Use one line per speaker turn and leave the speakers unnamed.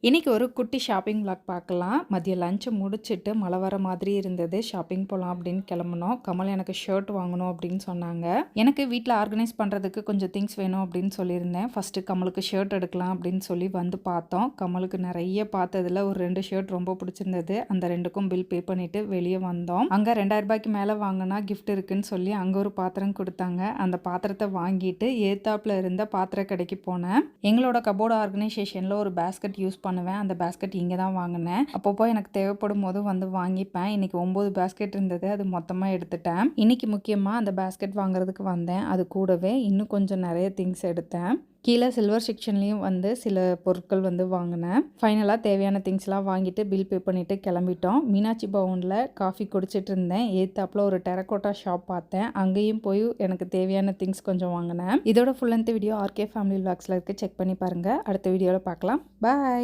இன்னைக்கு ஒரு குட்டி ஷாப்பிங் விளாக் பார்க்கலாம். மதியம் லஞ்ச் முடிச்சுட்டு மழை வர மாதிரி இருந்தது. ஷாப்பிங் போகலாம் அப்படின்னு கிளம்புனோம். கமல் எனக்கு ஷர்ட் வாங்கணும் அப்படின்னு சொன்னாங்க. எனக்கு வீட்டில் ஆர்கனைஸ் பண்ணுறதுக்கு கொஞ்சம் திங்ஸ் வேணும் அப்படின்னு சொல்லியிருந்தேன். ஃபஸ்ட்டு கமலுக்கு ஷர்ட் எடுக்கலாம் அப்படின்னு சொல்லி வந்து பார்த்தோம். கமலுக்கு நிறைய பார்த்ததில் ஒரு 2 ஷர்ட் ரொம்ப பிடிச்சிருந்தது. அந்த 2க்கும் பில் பே பண்ணிவிட்டு வெளியே வந்தோம். அங்கே 2000 ரூபாய்க்கு மேலே வாங்கினா கிஃப்ட் இருக்குன்னு சொல்லி அங்கே ஒரு பாத்திரம் கொடுத்தாங்க. அந்த பாத்திரத்தை வாங்கிட்டு ஏத்தாப்பில் இருந்த பாத்திர கடைக்கு போனேன். எங்களோட கபோர்டு ஆர்கனைசேஷனில் ஒரு பேஸ்கெட் யூஸ் பண்ணுவேன். அந்த பேஸ்கெட் இங்கே தான் வாங்கினேன். அப்பப்போ எனக்கு தேவைப்படும் போது வந்து வாங்கிப்பேன். இன்னைக்கு 9 பேஸ்கெட் இருந்தது. அது மொத்தமாக எடுத்துட்டேன். இன்னைக்கு முக்கியமாக அந்த பேஸ்கெட் வாங்குறதுக்கு வந்தேன். அது கூடவே இன்னும் கொஞ்சம் நிறைய திங்ஸ் எடுத்தேன். கீழே சில்வர் செக்ஷன்லேயும் வந்து சில பொருட்கள் வந்து வாங்கினேன். ஃபைனலாக தேவையான திங்ஸ்லாம் வாங்கிட்டு பில் பே பண்ணிவிட்டு கிளம்பிட்டோம். மீனாட்சி பவனில் காஃபி குடிச்சிட்டு இருந்தேன். ஏத்தாப்பில் ஒரு டெரக்கோட்டா ஷாப் பார்த்தேன். அங்கேயும் போய் எனக்கு தேவையான திங்ஸ் கொஞ்சம் வாங்கினேன். இதோட full length video RK family விளாக்ஸில் இருக்குது. செக் பண்ணி பாருங்கள். அடுத்த வீடியோவில் பார்க்கலாம். பாய்.